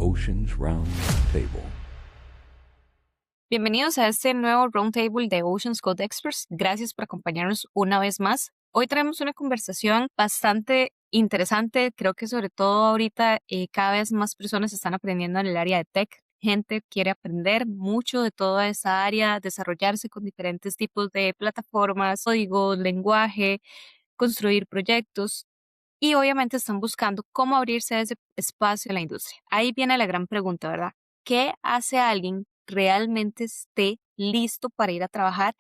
Oceans Round Table. Bienvenidos a este nuevo Roundtable de Oceans Code Experts. Gracias por acompañarnos una vez más. Hoy tenemos una conversación bastante interesante. Creo que sobre todo ahorita cada vez más personas están aprendiendo en el área de tech. Gente quiere aprender mucho de toda esa área, desarrollarse con diferentes tipos de plataformas, códigos, lenguaje, construir proyectos. Y obviamente están buscando cómo abrirse ese espacio en la industria. Ahí viene la gran pregunta, ¿verdad? ¿Qué hace a alguien realmente esté listo para ir a trabajar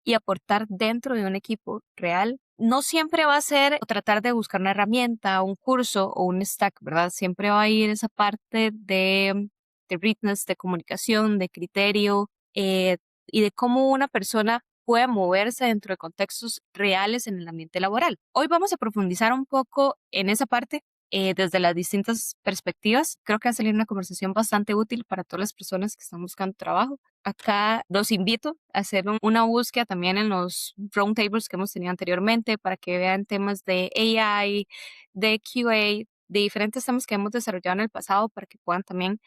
y aportar dentro de un equipo real? No siempre va a ser tratar de buscar una herramienta, un curso o un stack, ¿verdad? Siempre va a ir esa parte de readiness, de comunicación, de criterio y de cómo una persona puede moverse dentro de contextos reales en el ambiente laboral. Hoy vamos a profundizar un poco en esa parte desde las distintas perspectivas. Creo que va a salir una conversación bastante útil para todas las personas que están buscando trabajo. Acá los invito a hacer una búsqueda también en los roundtables que hemos tenido anteriormente para que vean temas de AI, de QA, de diferentes temas que hemos desarrollado en el pasado para que puedan también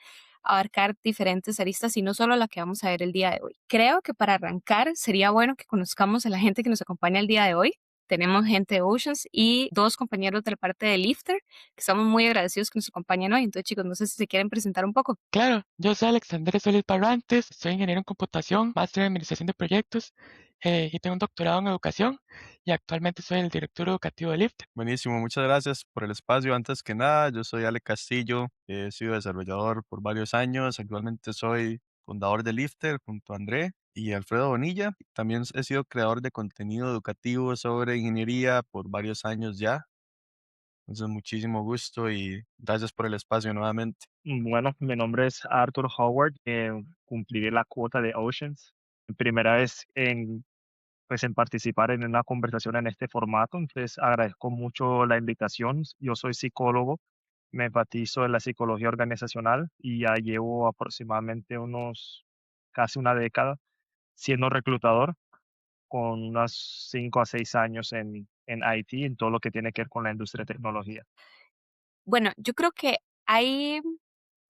abarcar diferentes aristas y no solo la que vamos a ver el día de hoy. Creo que para arrancar sería bueno que conozcamos a la gente que nos acompaña el día de hoy. Tenemos gente de Oceans y dos compañeros de la parte de Lifter, que estamos muy agradecidos que nos acompañen hoy. Entonces, chicos, no sé si se quieren presentar un poco. Claro, yo soy Alexander Solís Barrantes, soy ingeniero en computación, máster en administración de proyectos y tengo un doctorado en educación y actualmente soy el director educativo de Lyft. Buenísimo, muchas gracias por el espacio. Antes que nada, yo soy Ale Castillo, he sido desarrollador por varios años, actualmente soy fundador de Lifter junto a André y Alfredo Bonilla. También he sido creador de contenido educativo sobre ingeniería por varios años ya. Entonces, muchísimo gusto y gracias por el espacio nuevamente. Bueno, mi nombre es Arthur Howard. Cumpliré la cuota de Oceans. Primera vez en participar en una conversación en este formato, entonces agradezco mucho la invitación. Yo soy psicólogo, me enfatizo en la psicología organizacional y ya llevo aproximadamente casi una década siendo reclutador, con unos 5 a 6 años en IT, en todo lo que tiene que ver con la industria de tecnología. Bueno, yo creo que hay,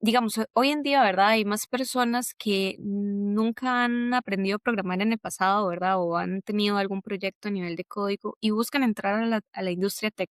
digamos, hoy en día, ¿verdad? Hay más personas que nunca han aprendido a programar en el pasado, ¿verdad? O han tenido algún proyecto a nivel de código y buscan entrar a la industria tech,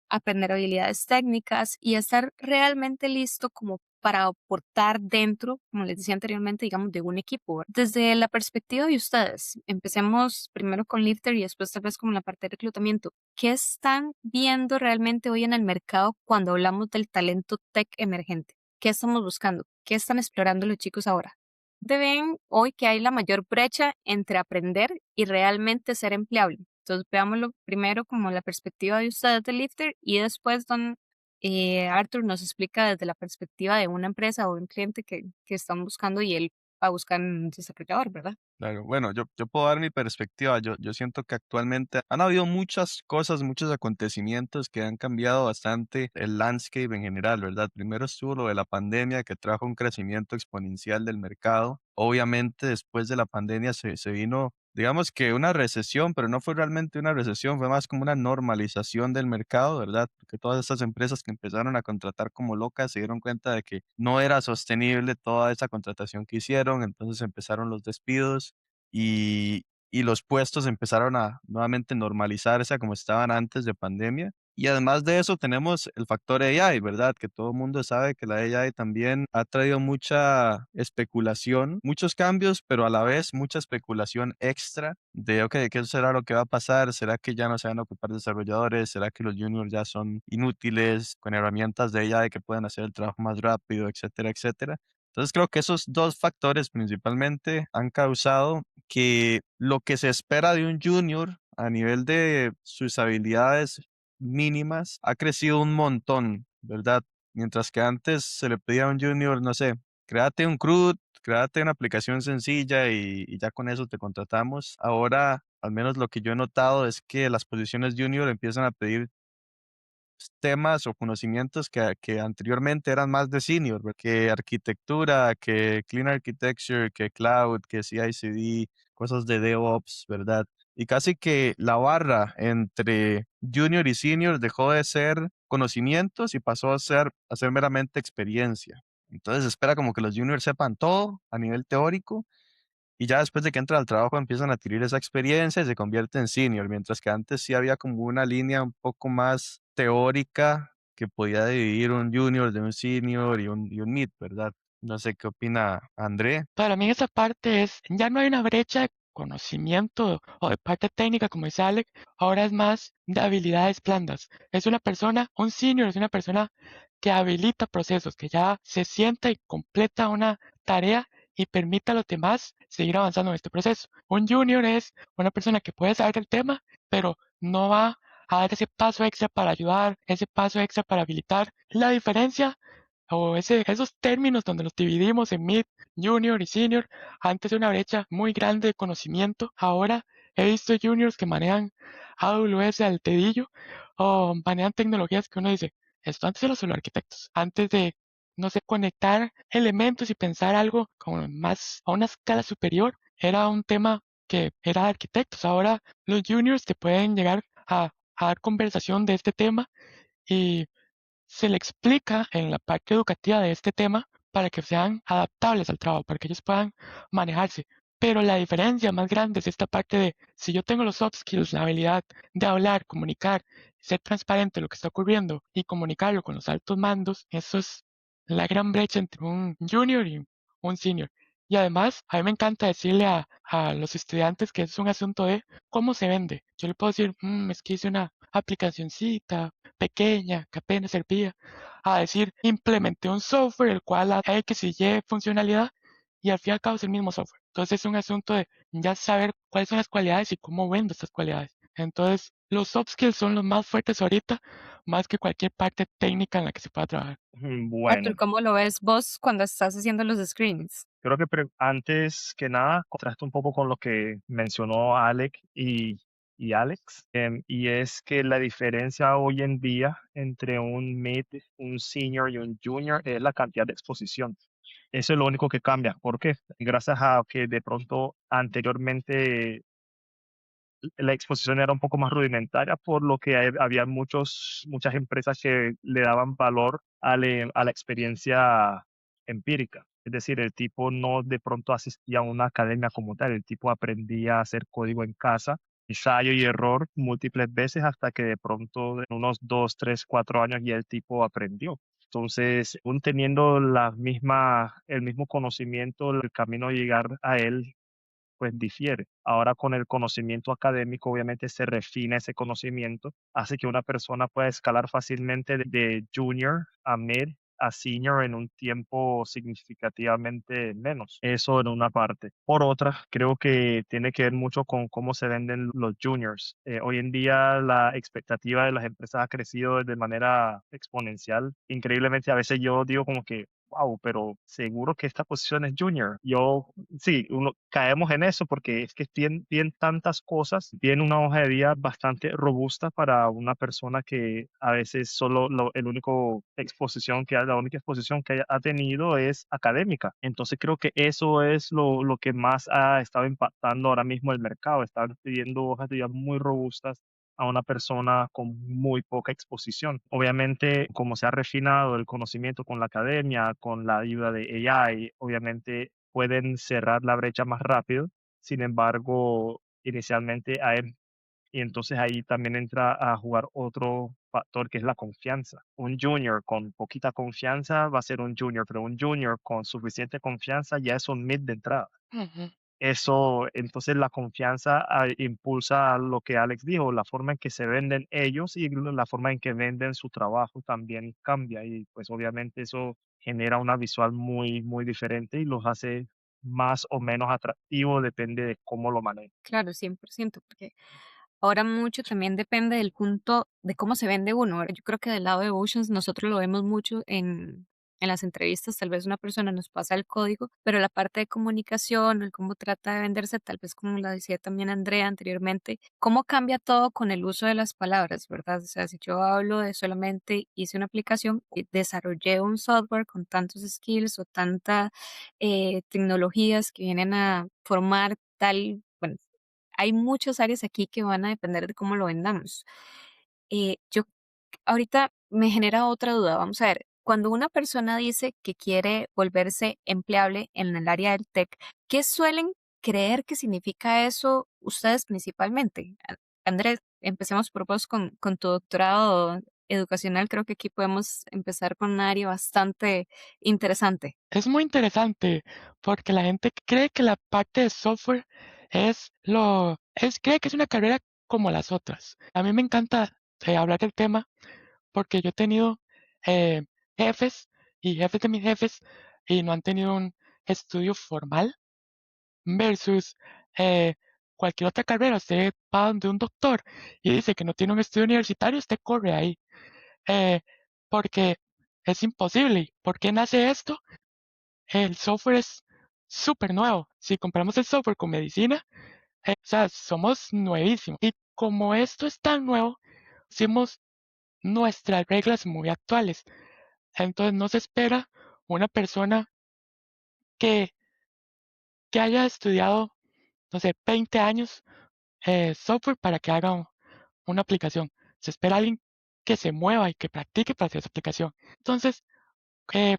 aprender habilidades técnicas y estar realmente listo como para aportar dentro, como les decía anteriormente, digamos, de un equipo, ¿verdad? Desde la perspectiva de ustedes, empecemos primero con Lifter y después tal vez con la parte de reclutamiento. ¿Qué están viendo realmente hoy en el mercado cuando hablamos del talento tech emergente? ¿Qué estamos buscando? ¿Qué están explorando los chicos ahora? ¿Dónde ven hoy que hay la mayor brecha entre aprender y realmente ser empleable? Entonces, veámoslo primero como la perspectiva de ustedes de Lifter y después don Arthur nos explica desde la perspectiva de una empresa o un cliente que están buscando y él va a buscar un desarrollador, ¿verdad? Claro, bueno, yo puedo dar mi perspectiva. Yo siento que actualmente han habido muchas cosas, muchos acontecimientos que han cambiado bastante el landscape en general, ¿verdad? Primero estuvo lo de la pandemia que trajo un crecimiento exponencial del mercado. Obviamente después de la pandemia se vino, digamos que una recesión, pero no fue realmente una recesión, fue más como una normalización del mercado, ¿verdad? Porque todas estas empresas que empezaron a contratar como locas se dieron cuenta de que no era sostenible toda esa contratación que hicieron, entonces empezaron los despidos y, y los puestos empezaron a nuevamente normalizarse a como estaban antes de pandemia. Y además de eso tenemos el factor AI, ¿verdad? Que todo el mundo sabe que la AI también ha traído mucha especulación, muchos cambios, pero a la vez mucha especulación extra de, ok, ¿qué será lo que va a pasar? ¿Será que ya no se van a ocupar desarrolladores? ¿Será que los juniors ya son inútiles con herramientas de AI que pueden hacer el trabajo más rápido, etcétera, etcétera? Entonces creo que esos dos factores principalmente han causado que lo que se espera de un junior a nivel de sus habilidades mínimas ha crecido un montón, ¿verdad? Mientras que antes se le pedía a un junior, no sé, créate un CRUD, créate una aplicación sencilla y ya con eso te contratamos. Ahora, al menos lo que yo he notado es que las posiciones junior empiezan a pedir temas o conocimientos que anteriormente eran más de senior, que arquitectura, que clean architecture, que cloud, que CI/CD, cosas de DevOps, ¿verdad? y casi que la barra entre junior y senior dejó de ser conocimientos y pasó a ser meramente experiencia. Entonces se espera como que los juniors sepan todo a nivel teórico y ya después de que entran al trabajo empiezan a adquirir esa experiencia y se convierten en senior, mientras que antes sí había como una línea un poco más teórica que podía dividir un junior de un senior y un mid, ¿verdad? No sé qué opina André. Para mí esa parte es, ya no hay una brecha de conocimiento o de parte técnica, como dice Alec, ahora es más de habilidades blandas. Es una persona, un senior es una persona que habilita procesos, que ya se sienta y completa una tarea y permite a los demás seguir avanzando en este proceso. Un junior es una persona que puede saber el tema, pero no va a dar ese paso extra para ayudar, ese paso extra para habilitar. La diferencia o esos términos donde los dividimos en mid, junior y senior, antes de una brecha muy grande de conocimiento, ahora he visto juniors que manejan AWS al dedillo o manejan tecnologías que uno dice, esto antes era solo arquitectos, antes de, no sé, conectar elementos y pensar algo como más a una escala superior, era un tema que era de arquitectos. Ahora los juniors te pueden llegar a dar conversación de este tema y se le explica en la parte educativa de este tema para que sean adaptables al trabajo, para que ellos puedan manejarse. Pero la diferencia más grande es esta parte de si yo tengo los soft skills, la habilidad de hablar, comunicar, ser transparente de lo que está ocurriendo y comunicarlo con los altos mandos, eso es la gran brecha entre un junior y un senior. Y además, a mí me encanta decirle a los estudiantes que es un asunto de cómo se vende. Yo le puedo decir, es que hice una aplicacioncita pequeña que apenas servía, a decir, implementé un software el cual a X y Y funcionalidad y al fin y al cabo es el mismo software. Entonces es un asunto de ya saber cuáles son las cualidades y cómo vendo estas cualidades. Entonces los soft skills son los más fuertes ahorita, más que cualquier parte técnica en la que se pueda trabajar. Arthur, Bueno, ¿cómo lo ves vos cuando estás haciendo los screens? creo que antes que nada contrasto un poco con lo que mencionó Alec y Alex, y es que la diferencia hoy en día entre un mid, un senior y un junior es la cantidad de exposición. Eso es lo único que cambia. ¿Por qué? Gracias a que de pronto anteriormente la exposición era un poco más rudimentaria, por lo que había muchas empresas que le daban valor a la experiencia empírica. Es decir, el tipo no de pronto asistía a una academia como tal, el tipo aprendía a hacer código en casa, ensayo y error múltiples veces hasta que de pronto en unos 2, 3, 4 años ya el tipo aprendió. Entonces, aún teniendo el mismo conocimiento, el camino a llegar a él pues difiere. Ahora con el conocimiento académico, obviamente se refina ese conocimiento, hace que una persona pueda escalar fácilmente de junior a mid a senior en un tiempo significativamente menos. Eso en una parte. Por otra, creo que tiene que ver mucho con cómo se venden los juniors. Hoy en día la expectativa de las empresas ha crecido de manera exponencial. Increíblemente, a veces yo digo como que, wow, pero seguro que esta posición es junior. Sí, caemos en eso porque es que tienen tantas cosas, tienen una hoja de vida bastante robusta para una persona que a veces solo la única exposición que ha tenido es académica. Entonces creo que eso es lo que más ha estado impactando ahora mismo el mercado. Están pidiendo hojas de vida muy robustas a una persona con muy poca exposición. Obviamente, como se ha refinado el conocimiento con la academia, con la ayuda de AI, obviamente pueden cerrar la brecha más rápido. Sin embargo, inicialmente y entonces ahí también entra a jugar otro factor que es la confianza. Un junior con poquita confianza va a ser un junior, pero un junior con suficiente confianza ya es un mid de entrada. Ujú. Eso, entonces la confianza impulsa lo que Alex dijo, la forma en que se venden ellos y la forma en que venden su trabajo también cambia y pues obviamente eso genera una visual muy, muy diferente y los hace más o menos atractivos, depende de cómo lo manejen. Claro, 100%, porque ahora mucho también depende del punto de cómo se vende uno. ¿Verdad? Yo creo que del lado de Oceans nosotros lo vemos mucho en las entrevistas, tal vez una persona nos pasa el código, pero la parte de comunicación, el cómo trata de venderse, tal vez como lo decía también Andrea anteriormente, cómo cambia todo con el uso de las palabras, ¿verdad? O sea, si yo hablo de solamente hice una aplicación y desarrollé un software con tantos skills o tantas tecnologías que vienen a formar tal, bueno, hay muchas áreas aquí que van a depender de cómo lo vendamos. Yo ahorita me genera otra duda. Vamos a ver, cuando una persona dice que quiere volverse empleable en el área del tech, ¿qué suelen creer que significa eso ustedes principalmente? Andrés, empecemos por vos con tu doctorado educacional. Creo que aquí podemos empezar con un área bastante interesante. Es muy interesante porque la gente cree que la parte de software cree que es una carrera como las otras. A mí me encanta hablar del tema porque yo he tenido eh, jefes y jefes de mis jefes y no han tenido un estudio formal versus eh, cualquier otra carrera. Usted va donde un doctor y dice que no tiene un estudio universitario, usted corre ahí eh, porque es imposible. ¿Por qué nace esto? El software es súper nuevo. Si comparamos el software con medicina, o sea, somos nuevísimos. Y como esto es tan nuevo, hicimos nuestras reglas muy actuales. Entonces no se espera una persona que, que haya estudiado, no sé, 20 años software para que haga una aplicación. Se espera alguien que se mueva y que practique para hacer esa aplicación. Entonces,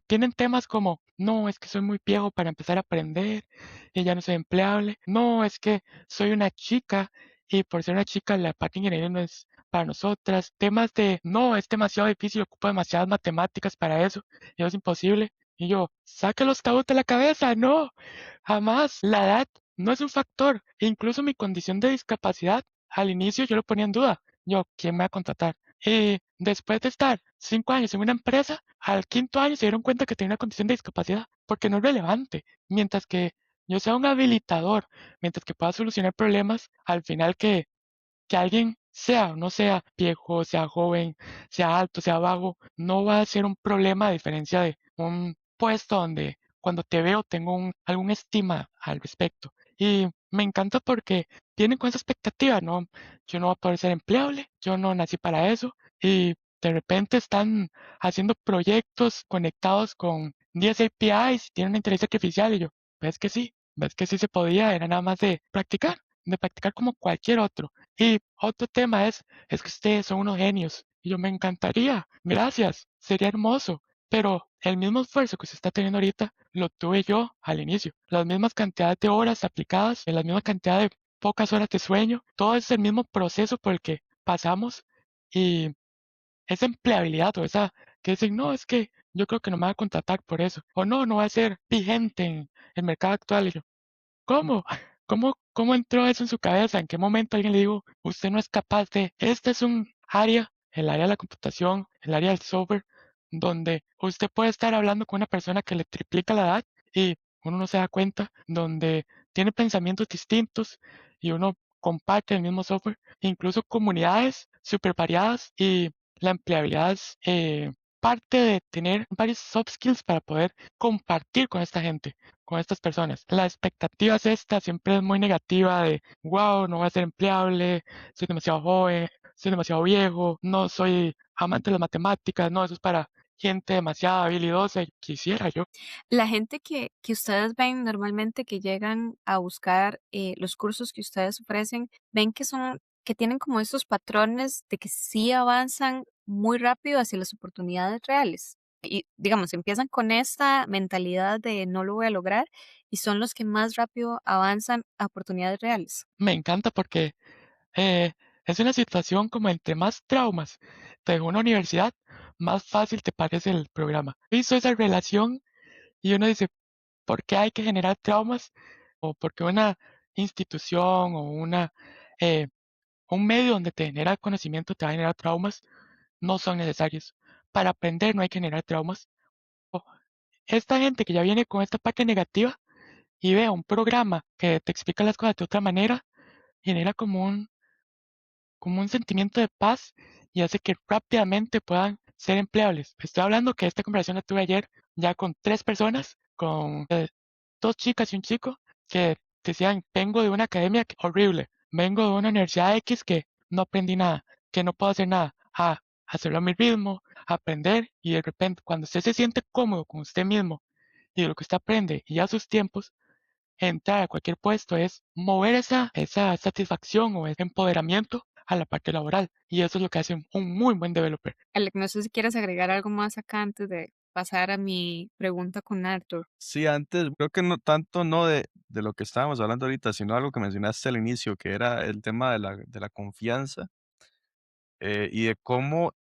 tienen temas como, no, es que soy muy viejo para empezar a aprender y ya no soy empleable. No, es que soy una chica y por ser una chica la parte de ingeniería no es para nosotras. Temas de, no, es demasiado difícil, ocupo demasiadas matemáticas para eso y eso es imposible. Y yo, saque los tabúes de la cabeza, no, jamás. La edad no es un factor. Incluso mi condición de discapacidad, al inicio yo lo ponía en duda. Yo, ¿quién me va a contratar? Y después de estar 5 años en una empresa, al quinto año se dieron cuenta que tenía una condición de discapacidad, porque no es relevante. Mientras que yo sea un habilitador, mientras que pueda solucionar problemas, al final que alguien sea o no sea viejo, sea joven, sea alto, sea vago, no va a ser un problema a diferencia de un puesto donde cuando te veo tengo algún estima al respecto. Y me encanta porque tienen con esa expectativa, ¿no? Yo no voy a poder ser empleable, yo no nací para eso y de repente están haciendo proyectos conectados con 10 APIs y tienen una inteligencia artificial y yo, ves que sí se podía, era nada más de practicar como cualquier otro. Y otro tema es que ustedes son unos genios. Y yo me encantaría, gracias, sería hermoso. Pero el mismo esfuerzo que se está teniendo ahorita lo tuve yo al inicio. Las mismas cantidades de horas aplicadas, la misma cantidad de pocas horas de sueño, todo es el mismo proceso por el que pasamos y esa empleabilidad o esa que dicen, no, es que yo creo que no me van a contratar por eso. O no, no va a ser vigente en el mercado actual. Y yo, ¿cómo? ¿Cómo entró eso en su cabeza? ¿En qué momento alguien le dijo, usted no es capaz de, este es un área, el área de la computación, el área del software, donde usted puede estar hablando con una persona que le triplica la edad y uno no se da cuenta, donde tiene pensamientos distintos y uno comparte el mismo software, incluso comunidades súper variadas y la empleabilidad es parte de tener varios soft skills para poder compartir con esta gente, con estas personas. La expectativa es esta, siempre es muy negativa de, wow, no voy a ser empleable, soy demasiado joven, soy demasiado viejo, no soy amante de las matemáticas, no, eso es para gente demasiado habilidosa, y quisiera yo. La gente que ustedes ven normalmente que llegan a buscar los cursos que ustedes ofrecen, ven que tienen como estos patrones de que sí avanzan muy rápido hacia las oportunidades reales. Y digamos, empiezan con esta mentalidad de no lo voy a lograr y son los que más rápido avanzan a oportunidades reales. Me encanta porque eh, es una situación como entre más traumas te dejó una universidad, más fácil te parece el programa. Hizo esa relación y uno dice, ¿por qué hay que generar traumas? ¿O por qué una institución o eh, un medio donde te genera conocimiento te va a generar traumas? No son necesarios. Para aprender no hay que generar traumas. O esta gente que ya viene con esta parte negativa y ve un programa que te explica las cosas de otra manera, genera como un sentimiento de paz y hace que rápidamente puedan ser empleables. Estoy hablando que esta conversación la tuve ayer ya con 3 personas, con 2 chicas y un chico, que decían, vengo de una academia horrible, vengo de una universidad X que no aprendí nada, que no puedo hacer nada, a hacerlo a mi ritmo, a aprender y de repente cuando usted se siente cómodo con usted mismo y de lo que usted aprende y a sus tiempos, entrar a cualquier puesto es mover esa satisfacción o ese empoderamiento a la parte laboral. Y eso es lo que hace un muy buen developer. Alec, no sé si quieres agregar algo más acá antes de pasar a mi pregunta con Arthur. Sí, antes, creo que no tanto no de lo que estábamos hablando ahorita, sino algo que mencionaste al inicio, que era el tema de la confianza, y de cómo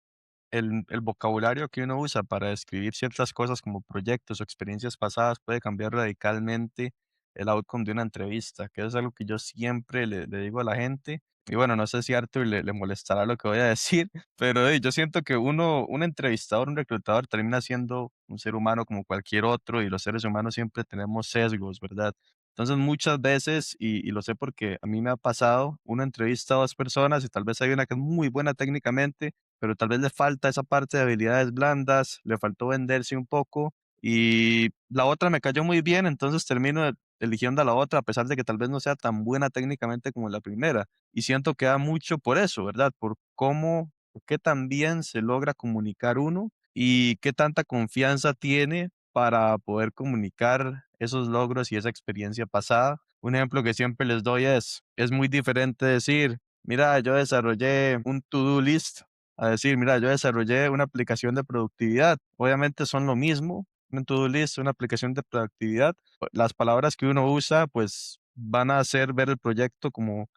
el vocabulario que uno usa para describir ciertas cosas como proyectos o experiencias pasadas puede cambiar radicalmente el outcome de una entrevista, que es algo que yo siempre le digo a la gente. Y bueno, no sé si a Arthur le molestará lo que voy a decir, pero yo siento que un entrevistador, un reclutador termina siendo un ser humano como cualquier otro y los seres humanos siempre tenemos sesgos, ¿verdad? Entonces muchas veces, y lo sé porque a mí me ha pasado, uno entrevista a dos personas y tal vez hay una que es muy buena técnicamente, pero tal vez le falta esa parte de habilidades blandas, le faltó venderse un poco y la otra me cayó muy bien, entonces termino eligiendo a la otra a pesar de que tal vez no sea tan buena técnicamente como la primera. Y siento que da mucho por eso, ¿verdad? Por cómo, por qué tan bien se logra comunicar uno y qué tanta confianza tiene para poder comunicar esos logros y esa experiencia pasada. Un ejemplo que siempre les doy es muy diferente decir, mira, yo desarrollé un to-do list a decir, mira, yo desarrollé una aplicación de productividad. Obviamente son lo mismo, un to-do list, una aplicación de productividad. Las palabras que uno usa, pues van a hacer ver el proyecto como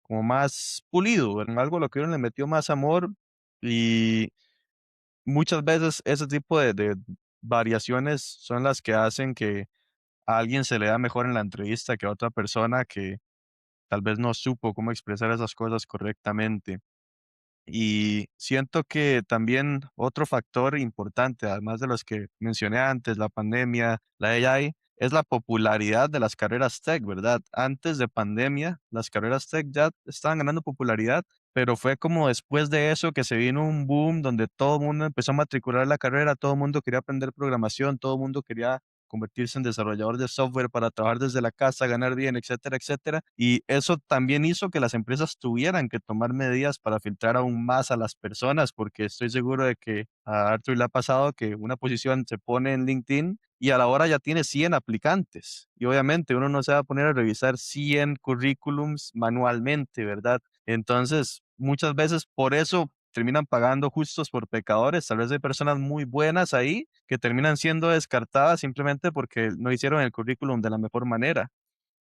más pulido, en algo a lo que uno le metió más amor y muchas veces ese tipo de variaciones son las que hacen que a alguien se le da mejor en la entrevista que a otra persona que tal vez no supo cómo expresar esas cosas correctamente. Y siento que también otro factor importante, además de los que mencioné antes, la pandemia, la AI, es la popularidad de las carreras tech, ¿verdad? Antes de pandemia, las carreras tech ya estaban ganando popularidad, pero fue como después de eso que se vino un boom donde todo el mundo empezó a matricular la carrera, todo el mundo quería aprender programación, todo el mundo quería convertirse en desarrollador de software para trabajar desde la casa, ganar bien, etcétera, etcétera. Y eso también hizo que las empresas tuvieran que tomar medidas para filtrar aún más a las personas, porque estoy seguro de que a Arthur le ha pasado que una posición se pone en LinkedIn y a la hora ya tiene 100 aplicantes. Y obviamente uno no se va a poner a revisar 100 currículums manualmente, ¿verdad? Entonces, muchas veces por eso terminan pagando justos por pecadores. Tal vez hay personas muy buenas ahí que terminan siendo descartadas simplemente porque no hicieron el currículum de la mejor manera.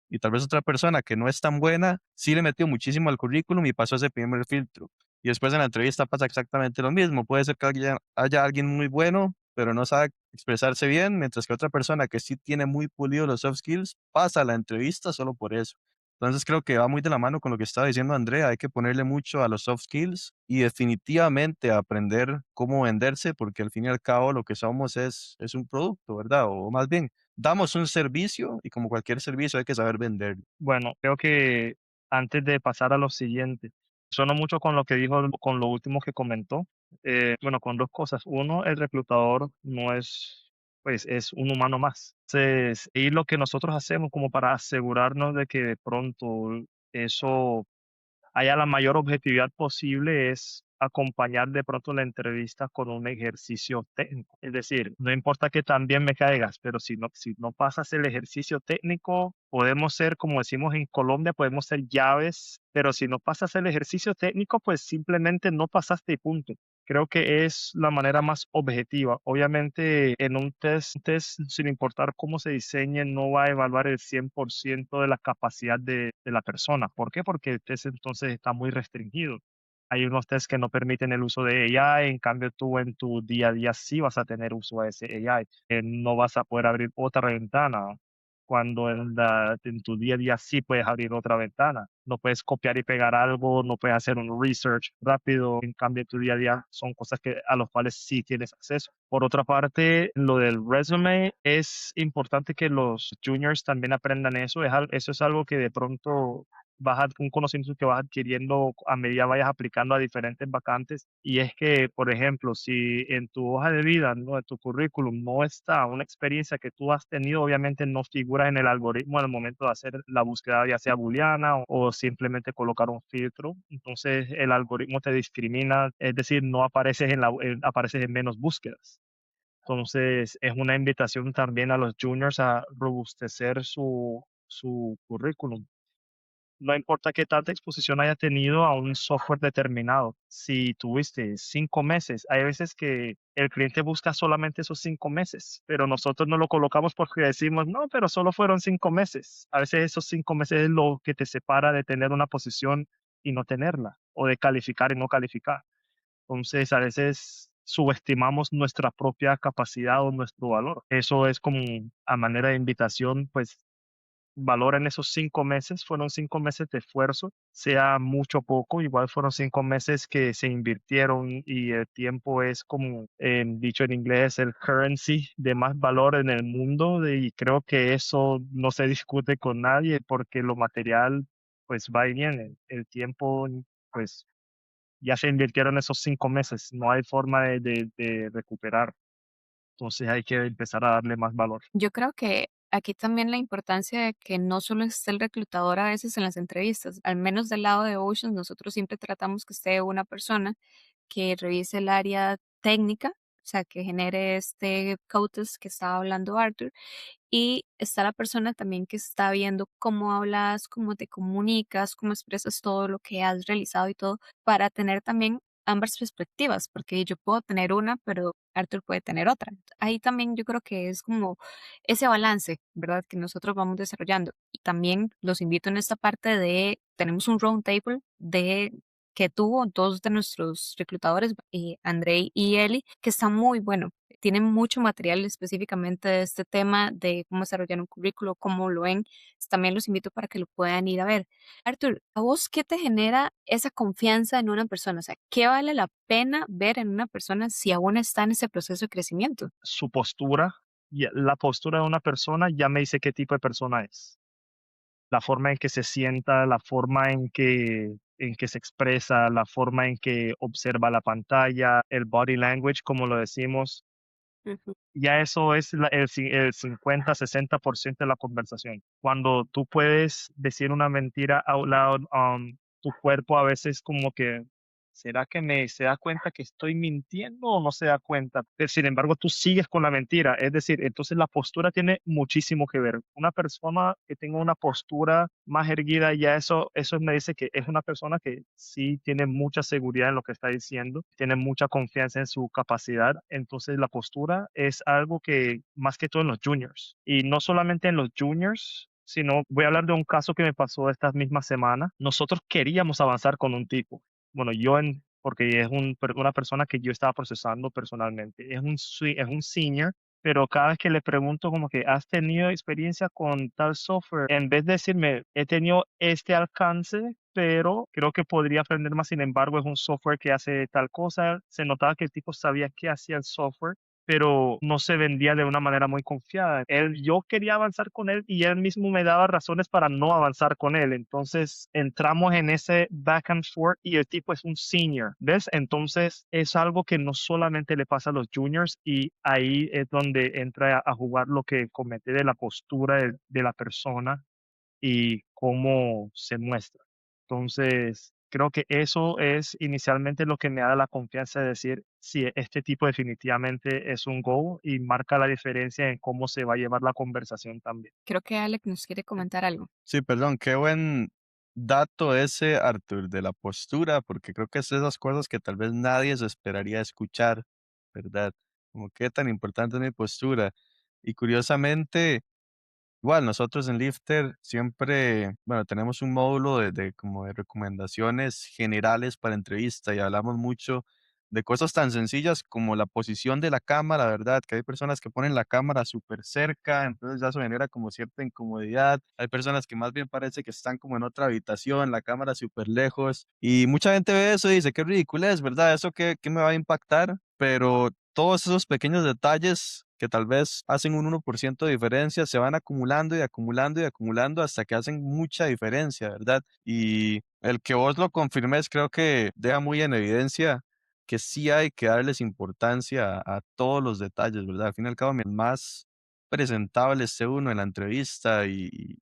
Y tal vez otra persona que no es tan buena sí le metió muchísimo al currículum y pasó ese primer filtro. Y después en la entrevista pasa exactamente lo mismo. Puede ser que haya alguien muy bueno, pero no sabe expresarse bien, mientras que otra persona que sí tiene muy pulido los soft skills pasa la entrevista solo por eso. Entonces creo que va muy de la mano con lo que estaba diciendo Andrea. Hay que ponerle mucho a los soft skills y definitivamente aprender cómo venderse, porque al fin y al cabo lo que somos es un producto, ¿verdad? O más bien damos un servicio y como cualquier servicio hay que saber venderlo. Bueno, creo que antes de pasar a lo siguiente, sueno mucho con lo que dijo, con lo último que comentó. Bueno, con dos cosas. Uno, el reclutador no es, pues, es un humano más. Entonces, y lo que nosotros hacemos como para asegurarnos de que de pronto eso haya la mayor objetividad posible es acompañar de pronto la entrevista con un ejercicio técnico. Es decir, no importa que también me caigas, pero si no pasas el ejercicio técnico, podemos ser, como decimos en Colombia, podemos ser llaves, pero si no pasas el ejercicio técnico, pues simplemente no pasaste y punto. Creo que es la manera más objetiva. Obviamente, en un test, sin importar cómo se diseñe, no va a evaluar el 100% de la capacidad de la persona. ¿Por qué? Porque el test entonces está muy restringido. Hay unos tests que no permiten el uso de AI, en cambio tú en tu día a día sí vas a tener uso de ese AI. No vas a poder abrir otra ventana cuando en tu día a día sí puedes abrir otra ventana. No puedes copiar y pegar algo, no puedes hacer un research rápido. En cambio, en tu día a día son cosas a los cuales sí tienes acceso. Por otra parte, lo del resume es importante que los juniors también aprendan eso. Eso es algo que de pronto un conocimiento que vas adquiriendo a medida vayas aplicando a diferentes vacantes. Y es que, por ejemplo, si en tu hoja de vida, ¿no? En tu currículum no está una experiencia que tú has tenido, obviamente no figura en el algoritmo al momento de hacer la búsqueda, ya sea booleana o simplemente colocar un filtro. Entonces el algoritmo te discrimina, es decir, no apareces apareces en menos búsquedas. Entonces, es una invitación también a los juniors a robustecer su currículum. No importa qué tanta exposición haya tenido a un software determinado. Si tuviste 5 meses, hay veces que el cliente busca solamente esos 5 meses, pero nosotros no lo colocamos porque decimos, no, pero solo fueron 5 meses. A veces esos 5 meses es lo que te separa de tener una posición y no tenerla, o de calificar y no calificar. Entonces, a veces subestimamos nuestra propia capacidad o nuestro valor. Eso es como a manera de invitación, pues valoren esos 5 meses, fueron 5 meses de esfuerzo, sea mucho o poco, igual fueron 5 meses que se invirtieron y el tiempo es como dicho en inglés, el currency de más valor en el mundo y creo que eso no se discute con nadie porque lo material pues va y viene, el tiempo pues ya se invirtieron esos 5 meses, no hay forma de recuperar, entonces hay que empezar a darle más valor. Yo creo que aquí también la importancia de que no solo esté el reclutador a veces en las entrevistas, al menos del lado de Ocean, nosotros siempre tratamos que esté una persona que revise el área técnica, o sea, que genere este code test que estaba hablando Arthur, y está la persona también que está viendo cómo hablas, cómo te comunicas, cómo expresas todo lo que has realizado y todo, para tener también ambas perspectivas, porque yo puedo tener una, pero Arthur puede tener otra. Ahí también yo creo que es como ese balance, ¿verdad? Que nosotros vamos desarrollando. Y también los invito en esta parte de, tenemos un round table de que tuvo dos de nuestros reclutadores, Andrei y Eli, que está muy bueno. Tienen mucho material específicamente de este tema, de cómo desarrollar un currículo, cómo lo ven. También los invito para que lo puedan ir a ver. Arthur, ¿a vos qué te genera esa confianza en una persona? O sea, ¿qué vale la pena ver en una persona si aún está en ese proceso de crecimiento? Su postura, la postura de una persona ya me dice qué tipo de persona es. La forma en que se sienta, la forma en que se expresa, la forma en que observa la pantalla, el body language, como lo decimos, Ujú. ya eso es el 50-60% de la conversación. Cuando tú puedes decir una mentira out loud, tu cuerpo a veces como que, ¿será que se da cuenta que estoy mintiendo o no se da cuenta? Pero, sin embargo, tú sigues con la mentira. Es decir, entonces la postura tiene muchísimo que ver. Una persona que tenga una postura más erguida, ya eso me dice que es una persona que sí tiene mucha seguridad en lo que está diciendo, tiene mucha confianza en su capacidad. Entonces la postura es algo que más que todo en los juniors. Y no solamente en los juniors, sino voy a hablar de un caso que me pasó esta misma semana. Nosotros queríamos avanzar con un tipo. Bueno, porque es una persona que yo estaba procesando personalmente. Es un senior, pero cada vez que le pregunto como que has tenido experiencia con tal software, en vez de decirme he tenido este alcance, pero creo que podría aprender más, sin embargo, es un software que hace tal cosa, se notaba que el tipo sabía qué hacía el software, pero no se vendía de una manera muy confiada. Yo quería avanzar con él y él mismo me daba razones para no avanzar con él. Entonces entramos en ese back and forth y el tipo es un senior, ¿ves? Entonces es algo que no solamente le pasa a los juniors y ahí es donde entra a jugar lo que comenté de la postura de la persona y cómo se muestra. Entonces, creo que eso es inicialmente lo que me da la confianza de decir, sí, este tipo definitivamente es un go y marca la diferencia en cómo se va a llevar la conversación también. Creo que Alex nos quiere comentar algo. Sí, perdón, qué buen dato ese, Arthur, de la postura, porque creo que es de esas cosas que tal vez nadie se esperaría escuchar, ¿verdad? Como qué tan importante es mi postura. Y curiosamente, igual, nosotros en Lifter siempre, bueno, tenemos un módulo de como de recomendaciones generales para entrevista y hablamos mucho de cosas tan sencillas como la posición de la cámara, ¿verdad? Que hay personas que ponen la cámara súper cerca, entonces ya eso genera como cierta incomodidad. Hay personas que más bien parece que están como en otra habitación, la cámara súper lejos. Y mucha gente ve eso y dice, qué ridículo es, ¿verdad? ¿Eso qué me va a impactar? Pero todos esos pequeños detalles que tal vez hacen un 1% de diferencia se van acumulando y acumulando y acumulando hasta que hacen mucha diferencia, ¿verdad? Y el que vos lo confirmes creo que deja muy en evidencia que sí hay que darles importancia a todos los detalles, ¿verdad? Al fin y al cabo, mientras más presentable esté uno en la entrevista y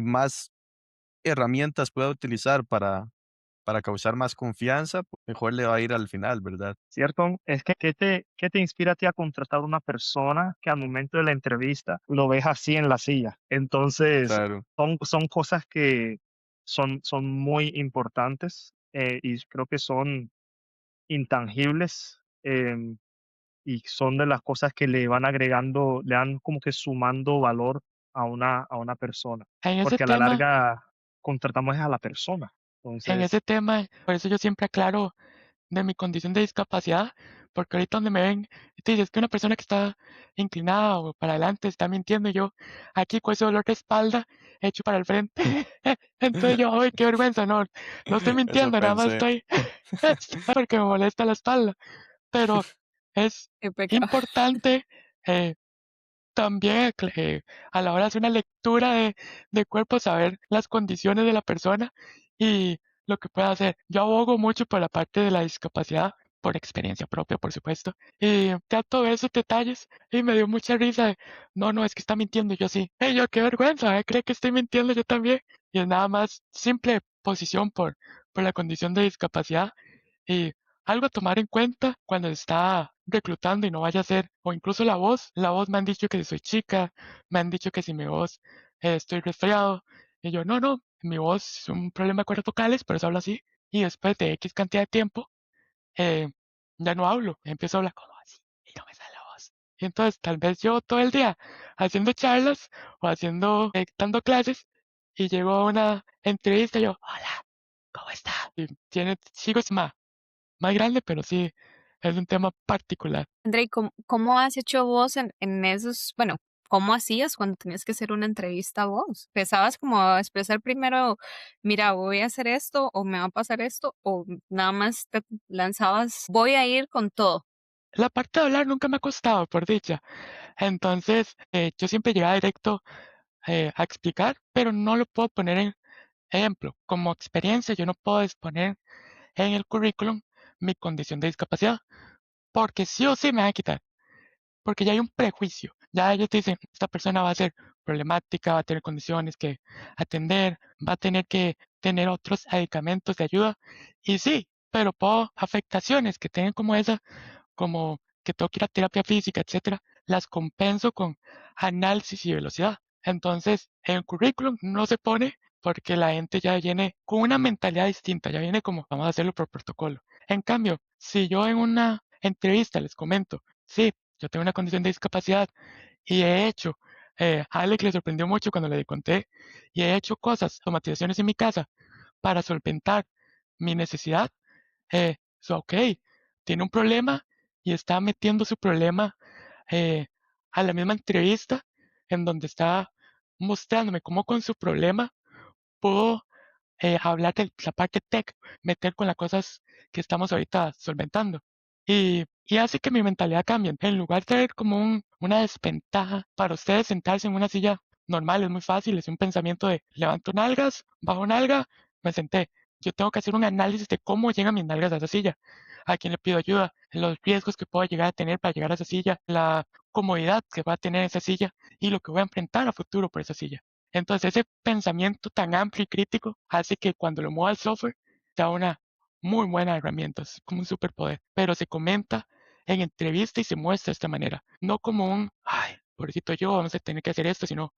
más herramientas pueda utilizar para causar más confianza, pues, mejor le va a ir al final, ¿verdad? ¿Cierto? Es que, ¿qué te inspira a ti a contratar a una persona que al momento de la entrevista lo ves así en la silla? Entonces, Claro, son cosas que son muy importantes, y creo que son intangibles, y son de las cosas que le van agregando, le dan como que sumando valor a una persona, En ese porque a la tema, larga contratamos a la persona. en ese Entonces, tema, por eso yo siempre aclaro de mi condición de discapacidad, porque ahorita donde me ven, te dices que una persona que está inclinada o para adelante está mintiendo, y yo aquí con ese dolor de espalda hecho para el frente. Entonces yo, ¡ay, qué vergüenza! No, no estoy eso mintiendo, nada más pensé. estoy, estoy porque me molesta la espalda. Pero es Qué pecado. importante eh, también a la hora de hacer una lectura de cuerpo, saber las condiciones de la persona y lo que puede hacer. Yo abogo mucho por la parte de la discapacidad, por experiencia propia, por supuesto, y trato de ver esos detalles y me dio mucha risa de, no, no, es que está mintiendo, y yo sí, hey, yo qué vergüenza, cree que estoy mintiendo yo también, y es nada más simple posición por la condición de discapacidad y algo a tomar en cuenta cuando está reclutando y no vaya a ser, o incluso la voz me han dicho que si soy chica, me han dicho que si mi voz estoy resfriado, y yo, no, no, mi voz es un problema de cuerdas vocales, por eso hablo así, y después de X cantidad de tiempo, eh, ya no hablo, empiezo a hablar como así, y no me sale la voz. Y entonces tal vez yo todo el día haciendo charlas o haciendo, dando clases, y llego a una entrevista y yo, hola, ¿cómo está? Y sigo más grande, pero sí, es un tema particular. André, ¿cómo has hecho vos en esos, bueno, cómo hacías cuando tenías que hacer una entrevista vos? ¿Empezabas como a expresar primero, mira, voy a hacer esto o me va a pasar esto o nada más te lanzabas, voy a ir con todo? La parte de hablar nunca me ha costado, por dicha. Entonces, yo siempre llegaba directo a explicar, pero no lo puedo poner en ejemplo. Como experiencia, yo no puedo exponer en el currículum mi condición de discapacidad, porque sí o sí me van a quitar. Porque ya hay un prejuicio. Ya ellos te dicen, esta persona va a ser problemática, va a tener condiciones que atender, va a tener que tener otros medicamentos de ayuda. Y sí, pero por afectaciones que tengan como esa, como que tengo que ir a terapia física, etcétera, las compenso con análisis y velocidad. Entonces, en el currículum no se pone porque la gente ya viene con una mentalidad distinta, ya viene como, vamos a hacerlo por protocolo. En cambio, si yo en una entrevista les comento, sí, yo tengo una condición de discapacidad y he hecho, a Alex le sorprendió mucho cuando le conté, y he hecho cosas, automatizaciones en mi casa para solventar mi necesidad, ok, tiene un problema y está metiendo su problema eh, a la misma entrevista en donde está mostrándome cómo con su problema puedo hablar de la parte tech, meter con las cosas que estamos ahorita solventando. Y hace que mi mentalidad cambie. En lugar de ver como una desventaja para ustedes sentarse en una silla normal, es muy fácil, es un pensamiento de levanto nalgas, bajo nalga, me senté. Yo tengo que hacer un análisis de cómo llegan mis nalgas a esa silla, a quién le pido ayuda, los riesgos que puedo llegar a tener para llegar a esa silla, la comodidad que va a tener esa silla y lo que voy a enfrentar a futuro por esa silla. Entonces ese pensamiento tan amplio y crítico hace que cuando lo mueva el software sea una muy buena herramienta, es como un superpoder, pero se comenta en entrevista y se muestra de esta manera, no como un, ay, pobrecito yo, vamos a tener que hacer esto, sino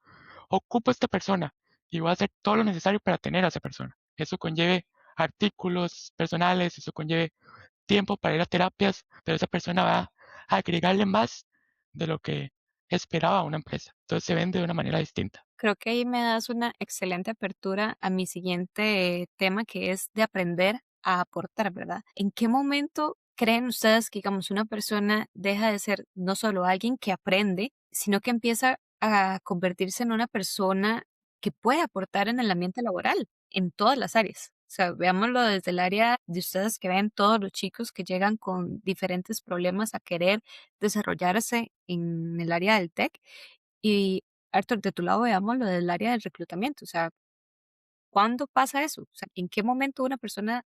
ocupo a esta persona y voy a hacer todo lo necesario para tener a esa persona. Eso conlleve artículos personales, eso conlleve tiempo para ir a terapias, pero esa persona va a agregarle más de lo que esperaba una empresa. Entonces se vende de una manera distinta. Creo que ahí me das una excelente apertura a mi siguiente tema, que es de aprender a aportar, ¿verdad? ¿En qué momento creen ustedes que, digamos, una persona deja de ser no solo alguien que aprende, sino que empieza a convertirse en una persona que puede aportar en el ambiente laboral, en todas las áreas? O sea, veámoslo desde el área de ustedes que ven todos los chicos que llegan con diferentes problemas a querer desarrollarse en el área del tech. Y Arthur, de tu lado veamos lo del área del reclutamiento. O sea, ¿cuándo pasa eso? O sea, ¿en qué momento una persona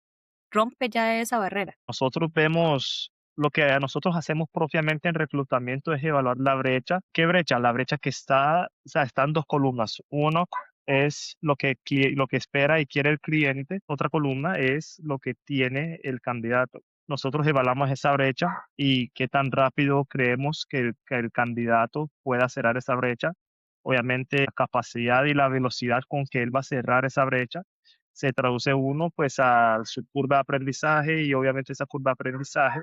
rompe ya esa barrera? nosotros vemos, lo que nosotros hacemos propiamente en reclutamiento es evaluar la brecha. ¿Qué brecha? La brecha que está, o sea, está en dos columnas. Uno, es lo que espera y quiere el cliente. Otra columna es lo que tiene el candidato. Nosotros evaluamos esa brecha y qué tan rápido creemos que el candidato pueda cerrar esa brecha. Obviamente, la capacidad y la velocidad con que él va a cerrar esa brecha se traduce uno pues a su curva de aprendizaje y obviamente esa curva de aprendizaje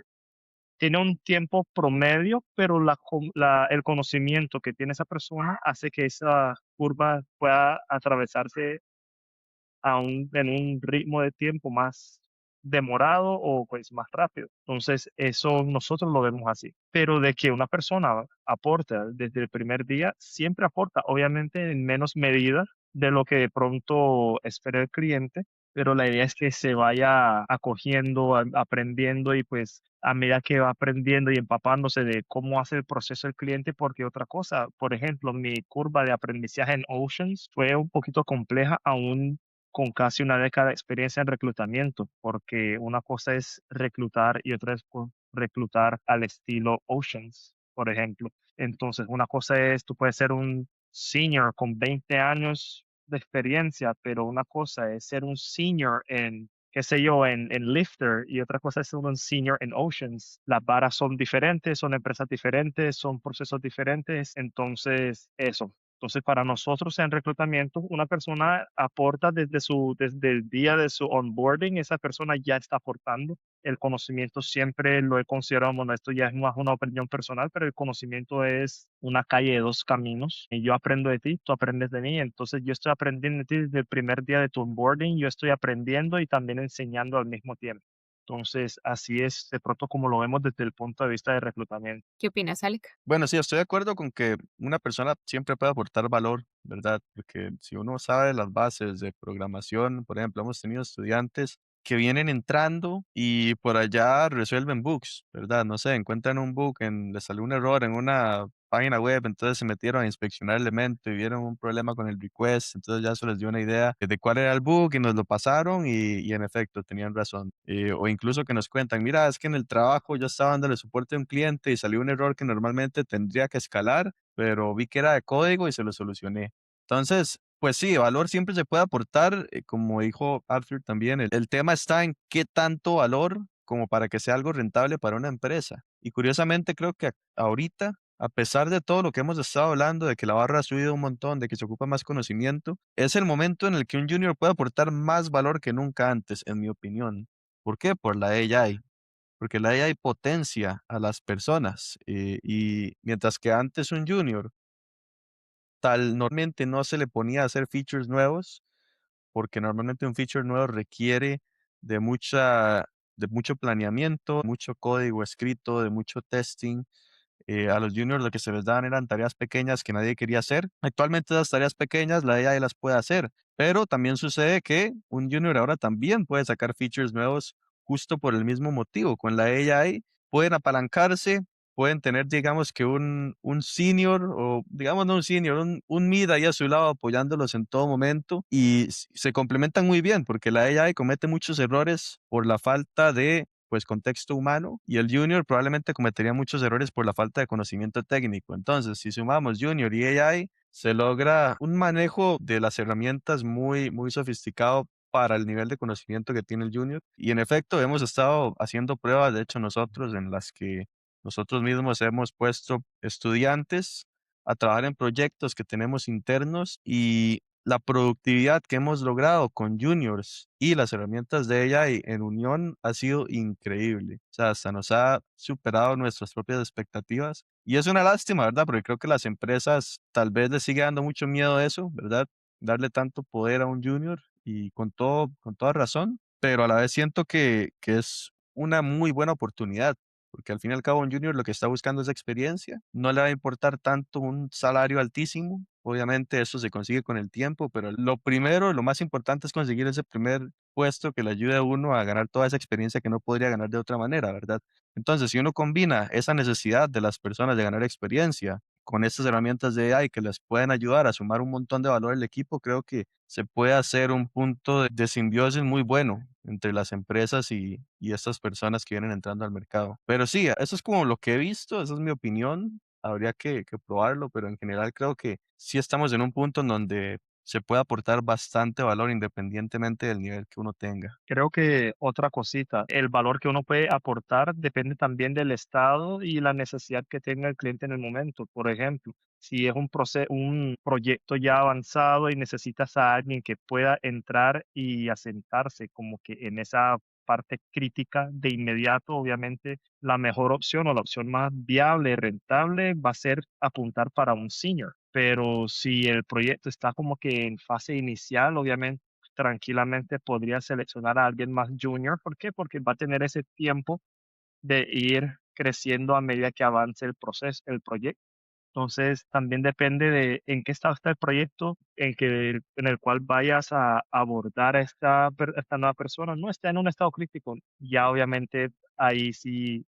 tiene un tiempo promedio, pero el conocimiento que tiene esa persona hace que esa curva pueda atravesarse en un ritmo de tiempo más demorado o pues más rápido. Entonces, eso nosotros lo vemos así. Pero de que una persona aporta desde el primer día, siempre aporta, obviamente en menos medida de lo que de pronto espera el cliente, pero la idea es que se vaya acogiendo, aprendiendo y pues a medida que va aprendiendo y empapándose de cómo hace el proceso el cliente, porque otra cosa, por ejemplo, mi curva de aprendizaje en Oceans fue un poquito compleja aún con casi una década de experiencia en reclutamiento, porque una cosa es reclutar y otra es reclutar al estilo Oceans, por ejemplo. Entonces, una cosa es, tú puedes ser un senior con 20 años de experiencia, pero una cosa es ser un senior en, qué sé yo, en Lifter y otra cosa es ser un senior en Oceans. Las varas son diferentes, son empresas diferentes, son procesos diferentes, entonces eso. Entonces, para nosotros en reclutamiento, una persona aporta desde el día de su onboarding, esa persona ya está aportando. El conocimiento siempre lo he considerado, bueno, esto ya es más una opinión personal, pero el conocimiento es una calle de dos caminos. Y yo aprendo de ti, tú aprendes de mí. Entonces, yo estoy aprendiendo de ti desde el primer día de tu onboarding, yo estoy aprendiendo y también enseñando al mismo tiempo. Entonces, así es de pronto como lo vemos desde el punto de vista de reclutamiento. ¿Qué opinas, Alec? Bueno, sí, estoy de acuerdo con que una persona siempre puede aportar valor, ¿verdad? Porque si uno sabe las bases de programación, por ejemplo, hemos tenido estudiantes que vienen entrando y por allá resuelven bugs, ¿verdad? No sé, encuentran un bug, les salió un error en una página web, entonces se metieron a inspeccionar el elemento y vieron un problema con el request, entonces ya eso les dio una idea de cuál era el bug y nos lo pasaron y en efecto tenían razón. O incluso que nos cuentan, mira, es que en el trabajo yo estaba dándole soporte a un cliente y salió un error que normalmente tendría que escalar, pero vi que era de código y se lo solucioné. Entonces, pues sí, valor siempre se puede aportar, como dijo Arthur también, el tema está en qué tanto valor como para que sea algo rentable para una empresa. Y curiosamente creo que ahorita, a pesar de todo lo que hemos estado hablando, de que la barra ha subido un montón, de que se ocupa más conocimiento, es el momento en el que un junior puede aportar más valor que nunca antes, en mi opinión. ¿Por qué? Por la AI. Porque la AI potencia a las personas y mientras que antes un junior tal normalmente no se le ponía a hacer features nuevos, porque normalmente un feature nuevo requiere de de mucho planeamiento, mucho código escrito, de mucho testing. A los juniors lo que se les daban eran tareas pequeñas que nadie quería hacer. Actualmente esas tareas pequeñas la AI las puede hacer, pero también sucede que un junior ahora también puede sacar features nuevos justo por el mismo motivo. Con la AI pueden apalancarse, pueden tener, digamos que un senior o digamos no un senior, un mid ahí a su lado apoyándolos en todo momento y se complementan muy bien porque la AI comete muchos errores por la falta de pues contexto humano y el junior probablemente cometería muchos errores por la falta de conocimiento técnico. Entonces, si sumamos junior y AI, se logra un manejo de las herramientas muy sofisticado para el nivel de conocimiento que tiene el junior. Y en efecto, hemos estado haciendo pruebas, de hecho nosotros, en las que nosotros mismos hemos puesto estudiantes a trabajar en proyectos que tenemos internos y la productividad que hemos logrado con juniors y las herramientas de AI en unión ha sido increíble. O sea, hasta nos ha superado nuestras propias expectativas. Y es una lástima, ¿verdad? Porque creo que las empresas tal vez les sigue dando mucho miedo a eso, ¿verdad? Darle tanto poder a un junior y con toda razón, pero a la vez siento que es una muy buena oportunidad. Porque al fin y al cabo un junior lo que está buscando es experiencia, no le va a importar tanto un salario altísimo, obviamente eso se consigue con el tiempo, pero lo primero, lo más importante es conseguir ese primer puesto que le ayude a uno a ganar toda esa experiencia que no podría ganar de otra manera, ¿verdad? Entonces, si uno combina esa necesidad de las personas de ganar experiencia con estas herramientas de AI que les pueden ayudar a sumar un montón de valor al equipo, creo que se puede hacer un punto de simbiosis muy bueno entre las empresas y estas personas que vienen entrando al mercado. Pero sí, eso es como lo que he visto, esa es mi opinión, habría que probarlo, pero en general creo que sí estamos en un punto en donde se puede aportar bastante valor independientemente del nivel que uno tenga. Creo que otra cosita, el valor que uno puede aportar depende también del estado y la necesidad que tenga el cliente en el momento. Por ejemplo, si es un proyecto ya avanzado y necesitas a alguien que pueda entrar y asentarse como que en esa parte crítica de inmediato, obviamente la mejor opción o la opción más viable y rentable va a ser apuntar para un senior. Pero si el proyecto está como que en fase inicial, obviamente tranquilamente podría seleccionar a alguien más junior. ¿Por qué? Porque va a tener ese tiempo de ir creciendo a medida que avance el proceso, el proyecto. Entonces, también depende de en qué estado está el proyecto en el cual vayas a abordar a esta nueva persona. No está en un estado crítico. Ya obviamente ahí sí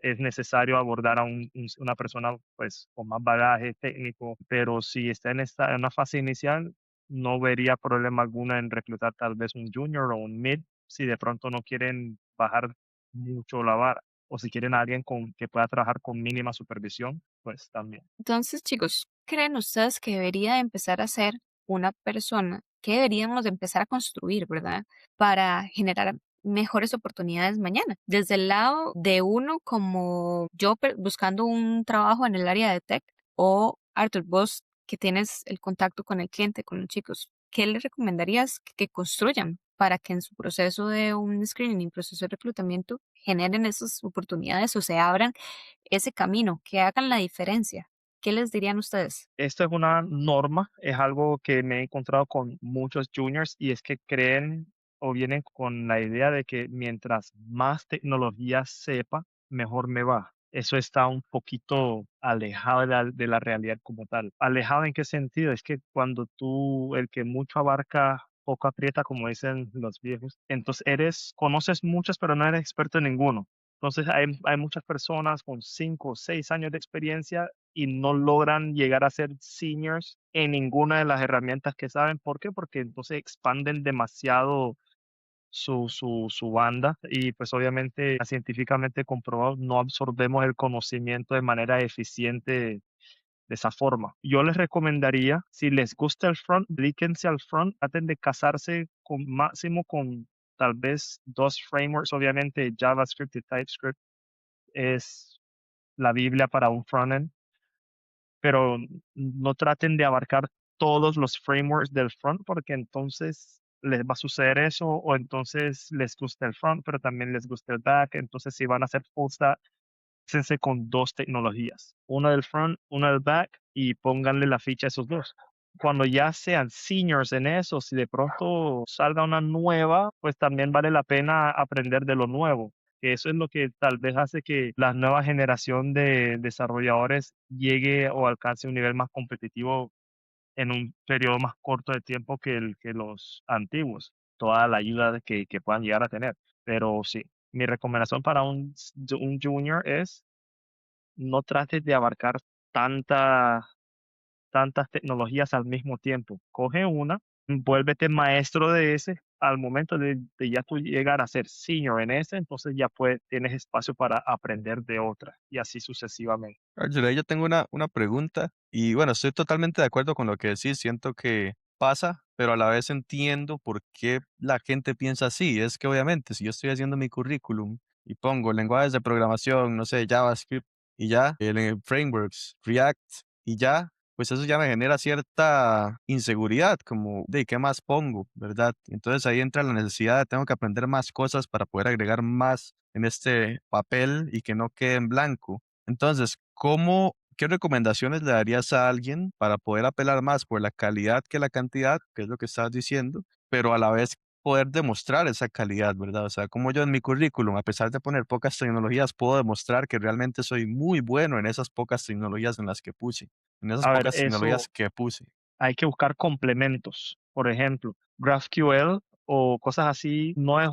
es necesario abordar a una persona pues con más bagaje técnico, pero si está en una fase inicial, no vería problema alguno en reclutar tal vez un junior o un mid si de pronto no quieren bajar mucho la vara o si quieren a alguien que pueda trabajar con mínima supervisión, pues también. Entonces, chicos, ¿qué creen ustedes que debería empezar a hacer una persona? ¿Qué deberíamos de empezar a construir, verdad? Para generar mejores oportunidades mañana. Desde el lado de uno como yo buscando un trabajo en el área de tech o Arthur, vos que tienes el contacto con el cliente, con los chicos, ¿qué les recomendarías que construyan para que en su proceso de un screening y proceso de reclutamiento generen esas oportunidades o se abran ese camino, que hagan la diferencia? ¿Qué les dirían ustedes? Esto es una norma, es algo que me he encontrado con muchos juniors y es que creen o vienen con la idea de que mientras más tecnología sepa, mejor me va. Eso está un poquito alejado de la realidad como tal. ¿Alejado en qué sentido? Es que cuando el que mucho abarca, poco aprieta, como dicen los viejos, entonces conoces muchas, pero no eres experto en ninguno. Entonces hay muchas personas con 5 o 6 años de experiencia y no logran llegar a ser seniors en ninguna de las herramientas que saben. ¿Por qué? Porque entonces expanden demasiado su banda y pues obviamente científicamente comprobado no absorbemos el conocimiento de manera eficiente de esa forma. Yo les recomendaría, si les gusta el front, dedíquense al front, traten de casarse con máximo con tal vez 2 frameworks, obviamente JavaScript y TypeScript es la Biblia para un frontend, pero no traten de abarcar todos los frameworks del front porque entonces les va a suceder eso o entonces les gusta el front, pero también les gusta el back. Entonces, si van a hacer full stack, cénsense con 2 tecnologías, una del front, una del back y pónganle la ficha a esos dos. Cuando ya sean seniors en eso, si de pronto salga una nueva, pues también vale la pena aprender de lo nuevo, que eso es lo que tal vez hace que la nueva generación de desarrolladores llegue o alcance un nivel más competitivo en un periodo más corto de tiempo que los antiguos, toda la ayuda que puedan llegar a tener. Pero sí, mi recomendación para un junior es no trates de abarcar tanta, tantas tecnologías al mismo tiempo. Coge una, vuélvete maestro de ese. Al momento de ya tú llegar a ser senior en ese, entonces ya tienes espacio para aprender de otra y así sucesivamente. Arjun, yo tengo una pregunta y bueno, estoy totalmente de acuerdo con lo que decís, siento que pasa, pero a la vez entiendo por qué la gente piensa así. Es que obviamente si yo estoy haciendo mi currículum y pongo lenguajes de programación, no sé, JavaScript y ya, frameworks, React y ya, pues eso ya me genera cierta inseguridad, como de qué más pongo, ¿verdad? Entonces ahí entra la necesidad de tengo que aprender más cosas para poder agregar más en este papel y que no quede en blanco. Entonces, qué recomendaciones le darías a alguien para poder apelar más por la calidad que la cantidad, que es lo que estabas diciendo, pero a la vez poder demostrar esa calidad, ¿verdad? O sea, como yo en mi currículum, a pesar de poner pocas tecnologías, puedo demostrar que realmente soy muy bueno en esas pocas tecnologías en las que puse, en esas A ver, pocas tecnologías que puse. hay que buscar complementos. Por ejemplo, GraphQL o cosas así no es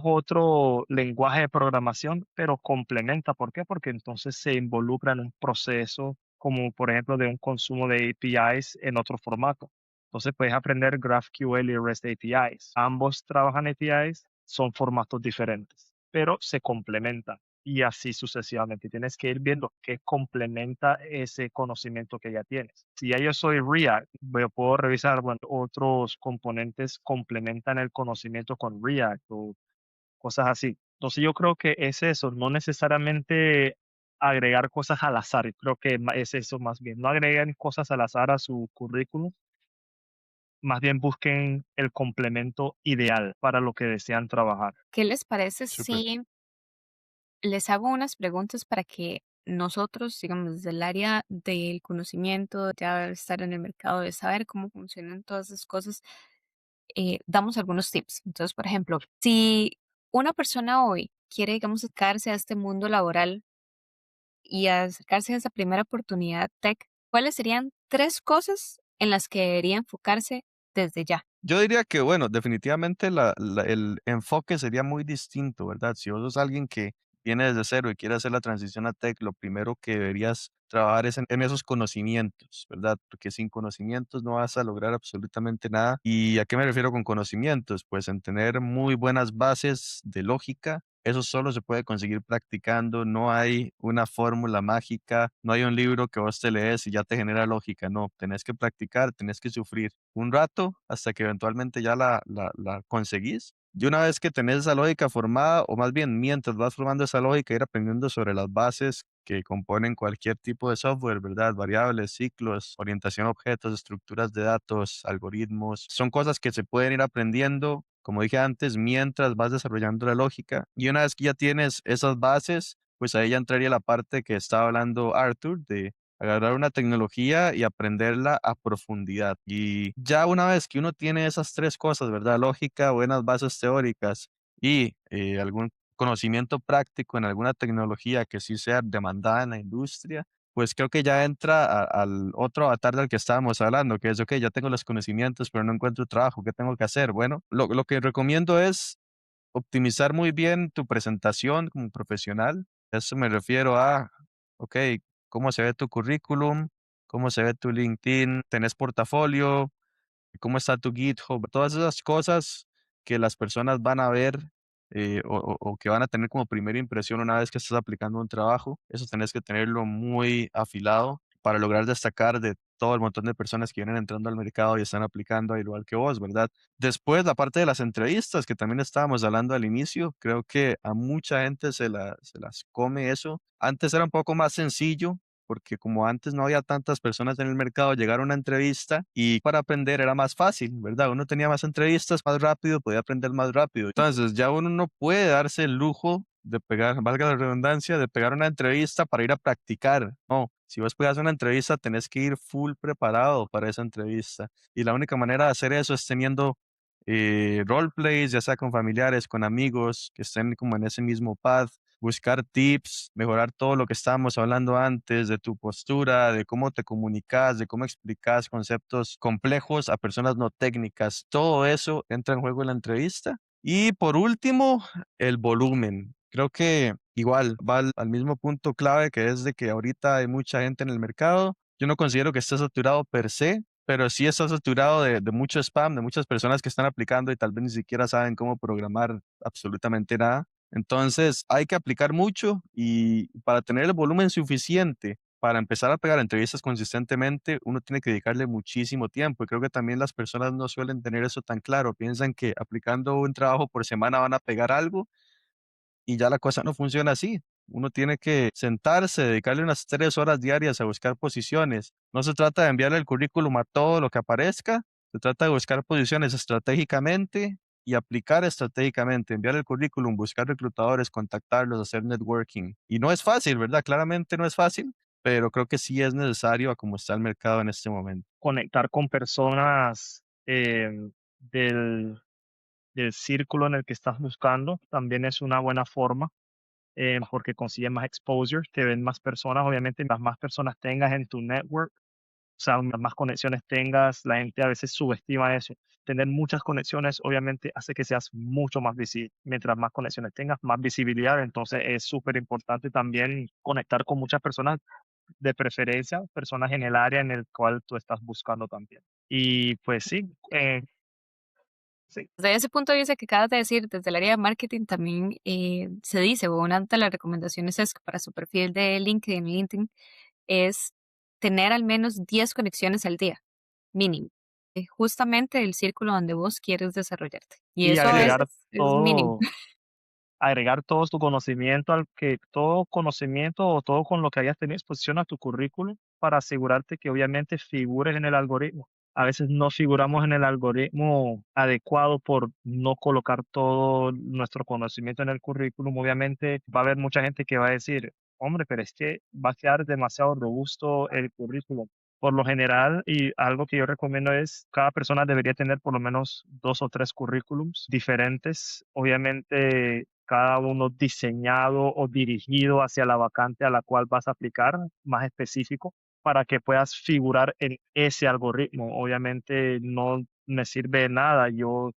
otro lenguaje de programación, pero complementa. ¿Por qué? Porque entonces se involucra en un proceso como por ejemplo de un consumo de APIs en otro formato. Entonces puedes aprender GraphQL y REST APIs. Ambos trabajan APIs, son formatos diferentes, pero se complementan. y así sucesivamente. Tienes que ir viendo qué complementa ese conocimiento que ya tienes. Si ya yo soy React, puedo revisar, bueno, otros componentes complementan el conocimiento con React o cosas así. Entonces yo creo que es eso, no necesariamente agregar cosas al azar, creo que es eso más bien, no agreguen cosas al azar a su currículum, más bien busquen el complemento ideal para lo que desean trabajar. ¿Qué les parece Súper. si les hago unas preguntas para que nosotros, digamos, desde el área del conocimiento, de ya estar en el mercado, de saber cómo funcionan todas esas cosas, damos algunos tips? Entonces, por ejemplo, si una persona hoy quiere, digamos, acercarse a este mundo laboral y acercarse a esa primera oportunidad tech, ¿cuáles serían tres cosas en las que debería enfocarse desde ya? Yo diría que, bueno, definitivamente el enfoque sería muy distinto, ¿verdad? Si vos sos alguien que viene desde cero y quiere hacer la transición a tech, lo primero que deberías trabajar es en esos conocimientos, ¿verdad? Porque sin conocimientos no vas a lograr absolutamente nada. ¿Y a qué me refiero con conocimientos? Pues en tener muy buenas bases de lógica. Eso solo se puede conseguir practicando, no hay una fórmula mágica, no hay un libro que vos te lees y ya te genera lógica, no, tenés que practicar, tenés que sufrir un rato hasta que eventualmente ya la conseguís. Y una vez que tenés esa lógica formada, o más bien mientras vas formando esa lógica, ir aprendiendo sobre las bases que componen cualquier tipo de software, ¿verdad? Variables, ciclos, orientación a objetos, estructuras de datos, algoritmos. Son cosas que se pueden ir aprendiendo, como dije antes, mientras vas desarrollando la lógica. Y una vez que ya tienes esas bases, pues ahí ya entraría la parte que estaba hablando Arthur de agarrar una tecnología y aprenderla a profundidad. Y ya una vez que uno tiene esas tres cosas, ¿verdad? Lógica, buenas bases teóricas y algún conocimiento práctico en alguna tecnología que sí sea demandada en la industria, pues creo que ya entra al otro avatar del que estábamos hablando, que es, ok, ya tengo los conocimientos, pero no encuentro trabajo, ¿qué tengo que hacer? Bueno, lo que recomiendo es optimizar muy bien tu presentación como profesional. Eso me refiero a, ok, cómo se ve tu currículum, cómo se ve tu LinkedIn, tenés portafolio, cómo está tu GitHub, todas esas cosas que las personas van a ver o que van a tener como primera impresión una vez que estás aplicando un trabajo, eso tenés que tenerlo muy afilado para lograr destacar de todo el montón de personas que vienen entrando al mercado y están aplicando al igual que vos, ¿verdad? Después, la parte de las entrevistas, que también estábamos hablando al inicio, creo que a mucha gente se las come eso. Antes era un poco más sencillo, porque como antes no había tantas personas en el mercado, llegar a una entrevista y para aprender era más fácil, ¿verdad? Uno tenía más entrevistas más rápido, podía aprender más rápido. Entonces ya uno no puede darse el lujo de pegar, valga la redundancia, de pegar una entrevista para ir a practicar. No, si vos pegas una entrevista, tenés que ir full preparado para esa entrevista. Y la única manera de hacer eso es teniendo roleplays, ya sea con familiares, con amigos, que estén como en ese mismo path, buscar tips, mejorar todo lo que estábamos hablando antes de tu postura, de cómo te comunicas, de cómo explicas conceptos complejos a personas no técnicas. Todo eso entra en juego en la entrevista. Y por último, el volumen. Creo que igual va al mismo punto clave que es de que ahorita hay mucha gente en el mercado. Yo no considero que esté saturado per se, pero sí está saturado de mucho spam, de muchas personas que están aplicando y tal vez ni siquiera saben cómo programar absolutamente nada. Entonces hay que aplicar mucho y para tener el volumen suficiente para empezar a pegar entrevistas consistentemente, uno tiene que dedicarle muchísimo tiempo. Y creo que también las personas no suelen tener eso tan claro. Piensan que aplicando un trabajo por semana van a pegar algo y ya la cosa no funciona así. Uno tiene que sentarse, dedicarle unas 3 horas diarias a buscar posiciones. No se trata de enviarle el currículum a todo lo que aparezca, se trata de buscar posiciones estratégicamente y aplicar estratégicamente, enviar el currículum, buscar reclutadores, contactarlos, hacer networking. Y no es fácil, ¿verdad? Claramente no es fácil, pero creo que sí es necesario a cómo está el mercado en este momento. Conectar con personas del, del círculo en el que estás buscando también es una buena forma porque consigues más exposure, te ven más personas, obviamente, las más personas tengas en tu network, o sea, mientras más conexiones tengas, la gente a veces subestima eso. Tener muchas conexiones obviamente hace que seas mucho más visible. Mientras más conexiones tengas, más visibilidad. Entonces es súper importante también conectar con muchas personas, de preferencia, personas en el área en el cual tú estás buscando también. Y pues sí, Sí. Desde ese punto de vista que acabas de decir, desde el área de marketing también se dice, o una de las recomendaciones es que para su perfil de LinkedIn es tener al menos 10 conexiones al día, mínimo. Justamente el círculo donde vos quieres desarrollarte. Y Y eso a agregar veces es mínimo. todo, agregar todo tu conocimiento todo conocimiento o todo con lo que hayas tenido exposición a tu currículum para asegurarte que obviamente figures en el algoritmo. A veces no figuramos en el algoritmo adecuado por no colocar todo nuestro conocimiento en el currículum. Obviamente va a haber mucha gente que va a decir, hombre, pero es que va a quedar demasiado robusto el currículum. Por lo general, y algo que yo recomiendo es, cada persona debería tener por lo menos 2 o 3 currículums diferentes. Obviamente, cada uno diseñado o dirigido hacia la vacante a la cual vas a aplicar, más específico, para que puedas figurar en ese algoritmo. Obviamente, no me sirve de nada yo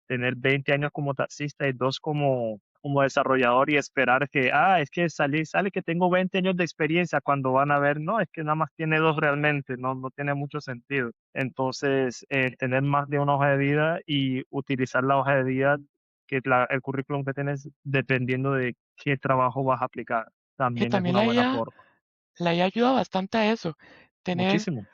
tener 20 años como taxista y 2 como desarrollador y esperar que, es que sale que tengo 20 años de experiencia cuando van a ver, no, es que nada más tiene 2 realmente, no tiene mucho sentido. Entonces, tener más de una hoja de vida y utilizar la hoja de vida el currículum que tienes dependiendo de qué trabajo vas a aplicar, Y también es también una buena forma. la IA ayuda bastante a eso. Tener Muchísimo.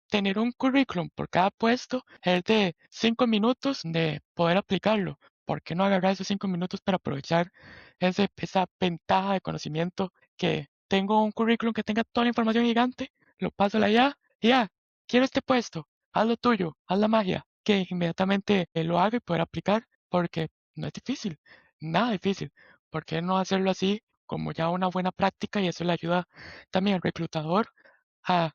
tener un currículum por cada puesto es de 5 minutos de poder aplicarlo. ¿Por qué no agarrar esos 5 minutos para aprovechar esa ventaja de conocimiento que tengo un currículum que tenga toda la información gigante, lo paso a la IA y ya, quiero este puesto, haz lo tuyo, haz la magia, que inmediatamente lo haga y poder aplicar, porque no es difícil, nada difícil. ¿Por qué no hacerlo así como ya una buena práctica y eso le ayuda también al reclutador a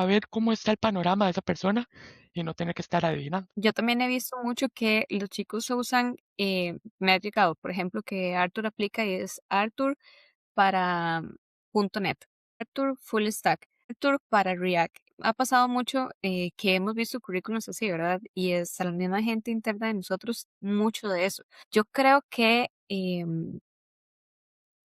ver cómo está el panorama de esa persona y no tener que estar adivinando? Yo también he visto mucho que los chicos usan, me ha llegado, por ejemplo, que Arthur aplica y es Arthur para .NET, Arthur Full Stack, Arthur para React. Ha pasado mucho que hemos visto currículums así, ¿verdad? Y es a la misma gente interna de nosotros mucho de eso. Yo creo que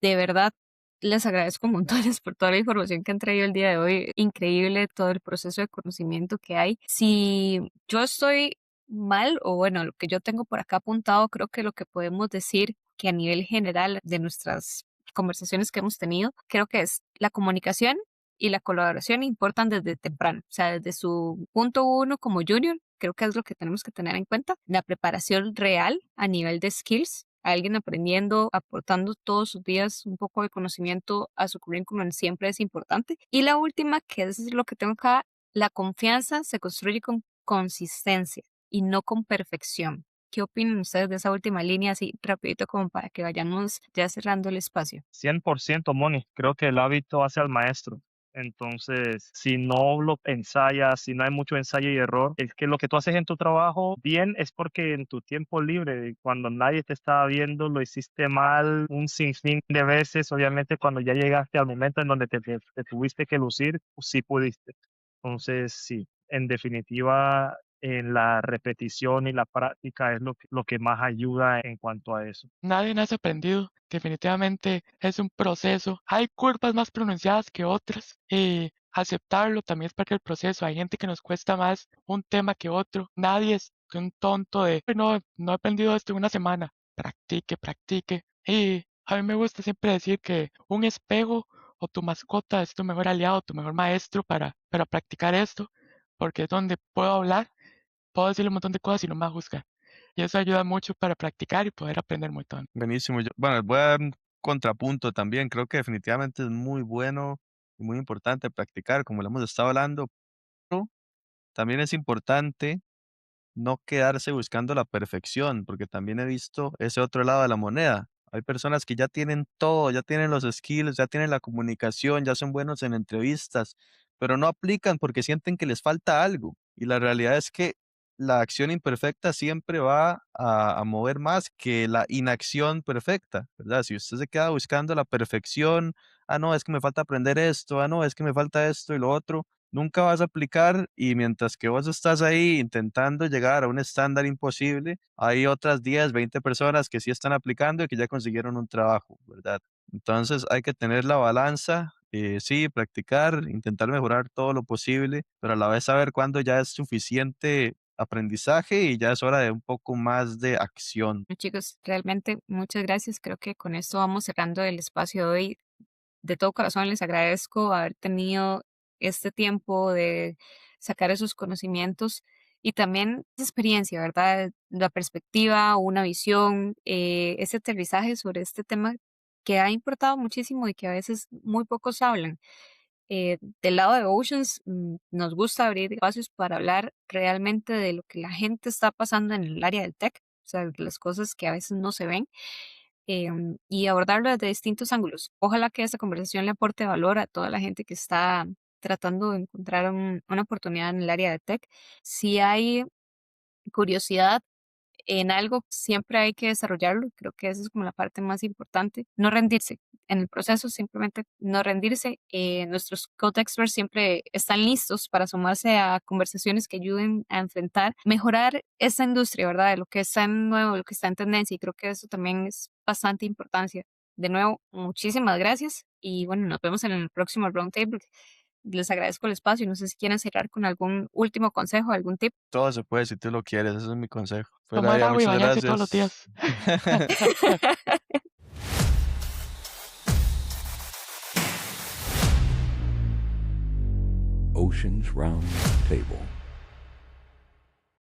de verdad, les agradezco montones por toda la información que han traído el día de hoy. Increíble todo el proceso de conocimiento que hay. Si yo estoy mal, o bueno, lo que yo tengo por acá apuntado, creo que lo que podemos decir que a nivel general de nuestras conversaciones que hemos tenido, creo que es la comunicación y la colaboración importan desde temprano. O sea, desde su punto uno como junior, creo que es lo que tenemos que tener en cuenta. La preparación real a nivel de skills, alguien aprendiendo, aportando todos sus días un poco de conocimiento a su currículum siempre es importante. Y la última, que es lo que tengo acá, la confianza se construye con consistencia y no con perfección. ¿Qué opinan ustedes de esa última línea, así rapidito como para que vayamos ya cerrando el espacio? 100%, Moni. Creo que el hábito hace al maestro. Entonces, si no lo ensayas, si no hay mucho ensayo y error, es que lo que tú haces en tu trabajo bien es porque en tu tiempo libre, cuando nadie te estaba viendo, lo hiciste mal un sinfín de veces. Obviamente, cuando ya llegaste al momento en donde te tuviste que lucir, pues sí pudiste. Entonces, sí, en definitiva, en la repetición y la práctica es lo que más ayuda en cuanto a eso. Nadie nace aprendido, definitivamente es un proceso. Hay curvas más pronunciadas que otras y aceptarlo también es parte del proceso. Hay gente que nos cuesta más un tema que otro. Nadie es un tonto de, "Ay, no, no he aprendido esto en una semana. Practique, practique." Y a mí me gusta siempre decir que un espejo o tu mascota es tu mejor aliado, tu mejor maestro para practicar esto, porque es donde puedo hablar, puedo decirle un montón de cosas y no me va a juzgar. Y eso ayuda mucho para practicar y poder aprender un montón. Buenísimo. Bueno, voy a dar un contrapunto también. Creo que definitivamente es muy bueno y muy importante practicar, como lo hemos estado hablando, pero también es importante no quedarse buscando la perfección, porque también he visto ese otro lado de la moneda. Hay personas que ya tienen todo, ya tienen los skills, ya tienen la comunicación, ya son buenos en entrevistas, pero no aplican porque sienten que les falta algo. Y la realidad es que la acción imperfecta siempre va a mover más que la inacción perfecta, ¿verdad? Si usted se queda buscando la perfección, no, es que me falta aprender esto, no, es que me falta esto y lo otro, nunca vas a aplicar y mientras que vos estás ahí intentando llegar a un estándar imposible, hay otras 10, 20 personas que sí están aplicando y que ya consiguieron un trabajo, ¿verdad? Entonces hay que tener la balanza, sí, practicar, intentar mejorar todo lo posible, pero a la vez saber cuándo ya es suficiente aprendizaje y ya es hora de un poco más de acción. Chicos, realmente muchas gracias. Creo que con esto vamos cerrando el espacio de hoy. De todo corazón les agradezco haber tenido este tiempo de sacar esos conocimientos y también esa experiencia, ¿verdad? La perspectiva, una visión, ese aterrizaje sobre este tema que ha importado muchísimo y que a veces muy pocos hablan. Del lado de Oceans, nos gusta abrir espacios para hablar realmente de lo que la gente está pasando en el área del tech, o sea, de las cosas que a veces no se ven, y abordarlo desde distintos ángulos. Ojalá que esta conversación le aporte valor a toda la gente que está tratando de encontrar una oportunidad en el área de tech. Si hay curiosidad en algo, siempre hay que desarrollarlo. Creo que esa es como la parte más importante. No rendirse en el proceso, simplemente no rendirse. Nuestros code experts siempre están listos para sumarse a conversaciones que ayuden a enfrentar, mejorar esa industria, ¿verdad? De lo que está en nuevo, lo que está en tendencia. Y creo que eso también es bastante importancia. De nuevo, muchísimas gracias y bueno, nos vemos en el próximo Roundtable. Les agradezco el espacio. No sé si quieren cerrar con algún último consejo, algún tip. Todo se puede si tú lo quieres, ese es mi consejo. Fuera Tomar ya, agua y muchas bañarse todos los gracias. días. Ocean's Round Table.